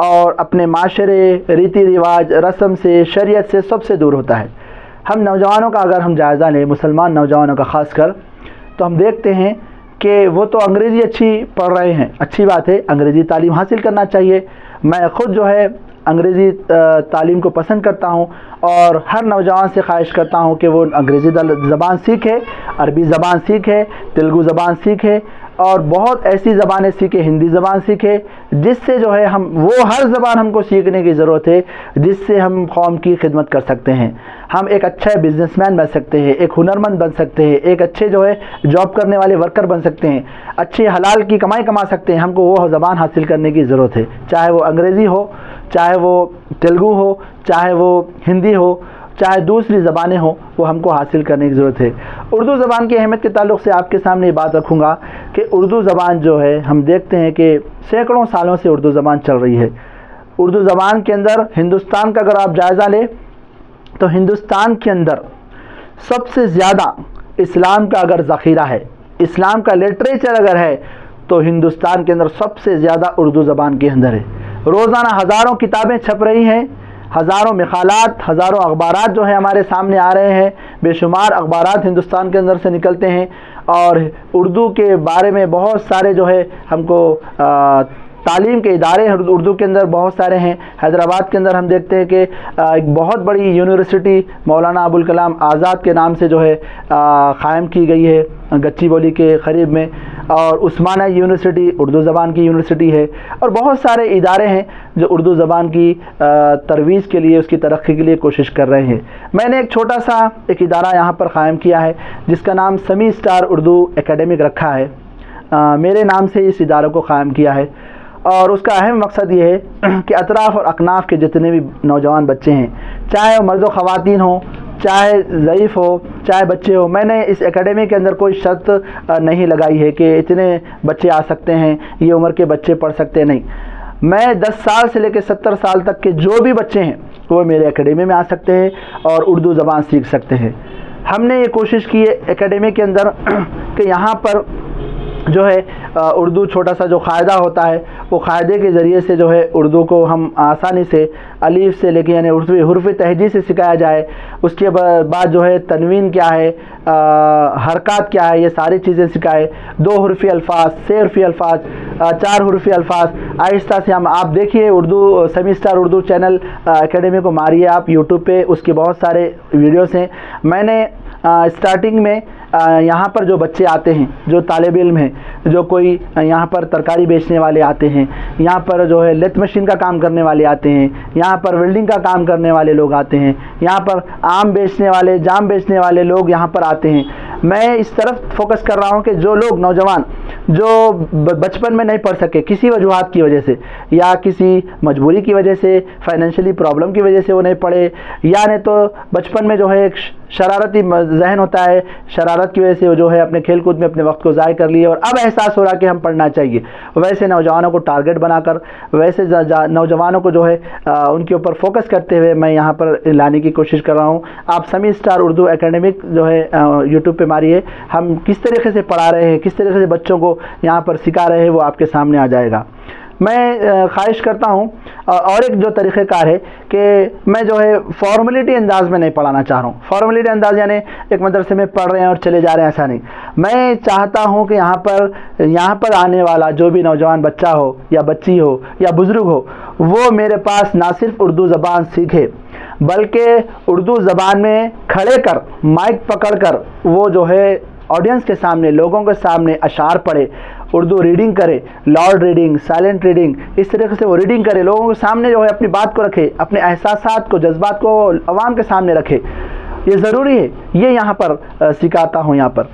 اور اپنے معاشرے، ریتی رواج، رسم سے، شریعت سے، سب سے دور ہوتا ہے۔ ہم نوجوانوں کا اگر ہم جائزہ لیں، مسلمان نوجوانوں کا خاص کر، تو ہم دیکھتے ہیں کہ وہ تو انگریزی اچھی پڑھ رہے ہیں، اچھی بات ہے، انگریزی تعلیم حاصل کرنا چاہیے۔ میں خود جو ہے انگریزی تعلیم کو پسند کرتا ہوں، اور ہر نوجوان سے خواہش کرتا ہوں کہ وہ انگریزی زبان سیکھے، عربی زبان سیکھے، تیلگو زبان سیکھے، اور بہت ایسی زبانیں سیکھے، ہندی زبان سیکھے، جس سے جو ہے وہ ہر زبان ہم کو سیکھنے کی ضرورت ہے جس سے ہم قوم کی خدمت کر سکتے ہیں، ہم ایک اچھا بزنس مین بن سکتے ہیں، ایک ہنرمند بن سکتے ہیں، ایک اچھے جو ہے جاب کرنے والے ورکر بن سکتے ہیں، اچھی حلال کی کمائی کما سکتے ہیں۔ ہم کو وہ زبان حاصل کرنے کی ضرورت ہے، چاہے وہ انگریزی ہو، چاہے وہ تیلگو ہو، چاہے وہ ہندی ہو، چاہے دوسری زبانیں ہوں، وہ ہم کو حاصل کرنے کی ضرورت ہے۔ اردو زبان کی اہمیت کے تعلق سے آپ کے سامنے یہ بات رکھوں گا کہ اردو زبان جو ہے ہم دیکھتے ہیں کہ سینکڑوں سالوں سے اردو زبان چل رہی ہے۔ اردو زبان کے اندر ہندوستان کا اگر آپ جائزہ لیں تو ہندوستان کے اندر سب سے زیادہ اسلام کا اگر ذخیرہ ہے، اسلام کا لٹریچر اگر ہے، تو ہندوستان کے اندر سب سے زیادہ اردو زبان کے اندر ہے۔ روزانہ ہزاروں کتابیں چھپ رہی ہیں، ہزاروں مقالات، ہزاروں اخبارات جو ہیں ہمارے سامنے آ رہے ہیں، بے شمار اخبارات ہندوستان کے اندر سے نکلتے ہیں، اور اردو کے بارے میں بہت سارے جو ہے ہم کو تعلیم کے ادارے اردو کے اندر بہت سارے ہیں۔ حیدرآباد کے اندر ہم دیکھتے ہیں کہ ایک بہت بڑی یونیورسٹی مولانا ابوالکلام آزاد کے نام سے جو ہے قائم کی گئی ہے گچی بولی کے قریب میں، اور عثمانیہ یونیورسٹی اردو زبان کی یونیورسٹی ہے، اور بہت سارے ادارے ہیں جو اردو زبان کی ترویج کے لیے، اس کی ترقی کے لیے کوشش کر رہے ہیں۔ میں نے ایک چھوٹا سا ایک ادارہ یہاں پر قائم کیا ہے جس کا نام سمی اسٹار اردو اکیڈمک رکھا ہے، میرے نام سے اس ادارے کو قائم کیا ہے، اور اس کا اہم مقصد یہ ہے کہ اطراف اور اکناف کے جتنے بھی نوجوان بچے ہیں، چاہے وہ مرد و خواتین ہوں، چاہے ضعیف ہو، چاہے بچے ہو، میں نے اس اکیڈمی کے اندر کوئی شرط نہیں لگائی ہے کہ اتنے بچے آ سکتے ہیں، یہ عمر کے بچے پڑھ سکتے، نہیں، میں 10 سال سے لے کے 70 سال تک کے جو بھی بچے ہیں وہ میرے اکیڈمی میں آ سکتے ہیں اور اردو زبان سیکھ سکتے ہیں۔ ہم نے یہ کوشش کی ہے اکیڈمی کے اندر کہ یہاں پر جو ہے اردو چھوٹا سا جو قاعدہ ہوتا ہے، وہ قاعدے کے ذریعے سے جو ہے اردو کو ہم آسانی سے الف سے لے کے یعنی حروف تہجی سے سکھایا جائے، اس کے بعد جو ہے تنوین کیا ہے، حرکات کیا ہے، یہ ساری چیزیں سکھائے، 2 حرفی الفاظ، 6 حرفی الفاظ، 4 حرفی الفاظ، آہستہ سے ہم آپ دیکھیے اردو سمی اسٹار اردو چینل اکیڈمی کو ماریے آپ یوٹیوب پہ، اس کے بہت سارے ویڈیوز ہیں۔ میں نے اسٹارٹنگ میں یہاں پر جو بچے آتے ہیں، جو طالب علم ہیں، جو کوئی یہاں پر ترکاری بیچنے والے آتے ہیں، یہاں پر جو ہے لیتھ مشین کا کام کرنے والے آتے ہیں، یہاں پر ویلڈنگ کا کام کرنے والے لوگ آتے ہیں، یہاں پر آم بیچنے والے، جام بیچنے والے لوگ یہاں پر آتے ہیں۔ میں اس طرف فوکس کر رہا ہوں کہ جو لوگ نوجوان جو بچپن میں نہیں پڑھ سکے کسی وجوہات کی وجہ سے، یا کسی مجبوری کی وجہ سے، فائنینشلی پرابلم کی وجہ سے وہ نہیں پڑھے، یا نہیں تو بچپن میں جو ہے ایک شرارتی ذہن ہوتا ہے، شرارت کی وجہ سے وہ جو ہے اپنے کھیل کود میں اپنے وقت کو ضائع کر لیے، اور اب احساس ہو رہا کہ ہم پڑھنا چاہیے، ویسے نوجوانوں کو ٹارگٹ بنا کر، ویسے نوجوانوں کو جو ہے ان کے اوپر فوکس کرتے ہوئے میں یہاں پر لانے کی کوشش کر رہا ہوں۔ آپ سمی اسٹار اردو اکیڈمک جو ہے یوٹیوب پہ ماریے، ہم کس طریقے سے پڑھا رہے ہیں، کس طریقے سے بچوں کو یہاں پر سکھا رہے ہیں، وہ آپ کے سامنے آ جائے گا۔ میں خواہش کرتا ہوں، اور ایک جو طریقہ کار ہے کہ میں جو ہے فارمیلٹی انداز میں نہیں پڑھانا چاہ رہا ہوں، فارمیلٹی انداز یعنی ایک مدرسے میں پڑھ رہے ہیں اور چلے جا رہے ہیں، ایسا نہیں۔ میں چاہتا ہوں کہ یہاں پر آنے والا جو بھی نوجوان بچہ ہو یا بچی ہو یا بزرگ ہو، وہ میرے پاس نہ صرف اردو زبان سیکھے بلکہ اردو زبان میں کھڑے کر، مائک پکڑ کر، وہ جو ہے آڈینس کے سامنے، لوگوں کے سامنے اشعار پڑھے، اردو ریڈنگ کرے، لاؤڈ ریڈنگ، سائلنٹ ریڈنگ، اس طریقے سے وہ ریڈنگ کرے، لوگوں کے سامنے جو ہے اپنی بات کو رکھے، اپنے احساسات کو، جذبات کو عوام کے سامنے رکھے، یہ ضروری ہے۔ یہ یہاں پر سکھاتا ہوں، یہاں پر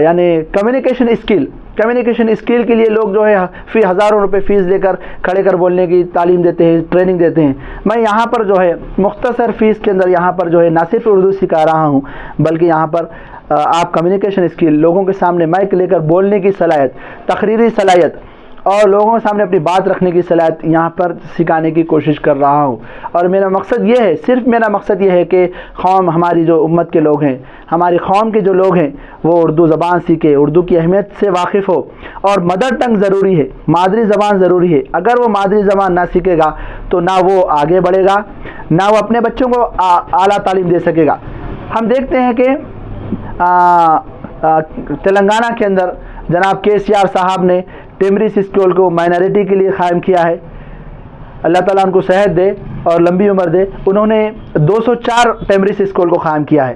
یعنی کمیونیکیشن اسکل کے لیے لوگ جو ہے فی ہزاروں روپے فیس لے کر کھڑے کر بولنے کی تعلیم دیتے ہیں، ٹریننگ دیتے ہیں۔ میں یہاں پر جو ہے مختصر فیس کے اندر یہاں پر جو ہے نہ صرف اردو سکھا رہا ہوں بلکہ یہاں پر آپ کمیونیکیشن اسکل، لوگوں کے سامنے مائک لے کر بولنے کی صلاحیت، تقریری صلاحیت اور لوگوں کے سامنے اپنی بات رکھنے کی صلاحیت یہاں پر سکھانے کی کوشش کر رہا ہوں۔ اور میرا مقصد یہ ہے، صرف میرا مقصد یہ ہے کہ قوم، ہماری جو امت کے لوگ ہیں، ہماری قوم کے جو لوگ ہیں، وہ اردو زبان سیکھے، اردو کی اہمیت سے واقف ہو۔ اور مدر ٹنگ ضروری ہے، مادری زبان ضروری ہے۔ اگر وہ مادری زبان نہ سیکھے گا تو نہ وہ آگے بڑھے گا، نہ وہ اپنے بچوں کو اعلیٰ تعلیم دے سکے گا۔ ہم دیکھتے ہیں کہ تلنگانہ کے اندر جناب KCR صاحب نے ٹیمریس اسکول کو مائنارٹی کے لیے قائم کیا ہے۔ اللہ تعالیٰ ان کو صحت دے اور لمبی عمر دے۔ انہوں نے 204 ٹیمریس اسکول کو قائم کیا ہے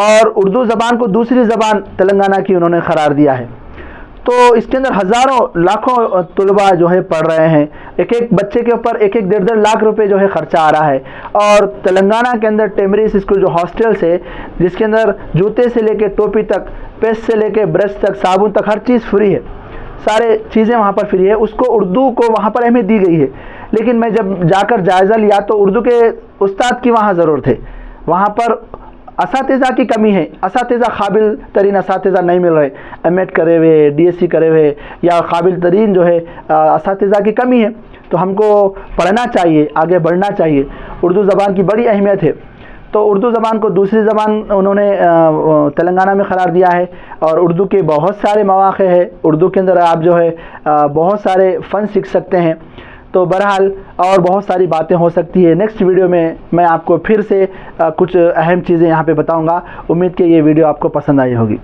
اور اردو زبان کو دوسری زبان تلنگانہ کی انہوں نے قرار دیا ہے۔ تو اس کے اندر ہزاروں لاکھوں طلباء جو ہے پڑھ رہے ہیں، ایک ایک بچے کے اوپر 1.5 لاکھ روپے جو ہے خرچہ آ رہا ہے۔ اور تلنگانہ کے اندر ٹیمریس اسکول جو ہاسٹلس ہے، جس کے اندر جوتے سے لے کے ٹوپی تک، پیسٹ سے لے کے برش تک، صابن تک، ہر چیز فری ہے، سارے چیزیں وہاں پر فری ہے۔ اس کو اردو کو وہاں پر اہمیت دی گئی ہے۔ لیکن میں جب جا کر جائزہ لیا تو اردو کے استاد کی وہاں ضرورت ہے، وہاں پر اساتذہ کی کمی ہے، اساتذہ قابل ترین اساتذہ نہیں مل رہے، M.Ed کرے ہوئے، DSc کرے ہوئے یا قابل ترین جو ہے اساتذہ کی کمی ہے۔ تو ہم کو پڑھنا چاہیے، آگے بڑھنا چاہیے۔ اردو زبان کی بڑی اہمیت ہے۔ تو اردو زبان کو دوسری زبان انہوں نے تلنگانہ میں قرار دیا ہے اور اردو کے بہت سارے مواقع ہیں۔ اردو کے اندر آپ جو ہے بہت سارے فن سیکھ سکتے ہیں۔ تو بہرحال اور بہت ساری باتیں ہو سکتی ہے۔ نیکسٹ ویڈیو میں آپ کو پھر سے کچھ اہم چیزیں یہاں پہ بتاؤں گا۔ امید کہ یہ ویڈیو آپ کو پسند آئی ہوگی۔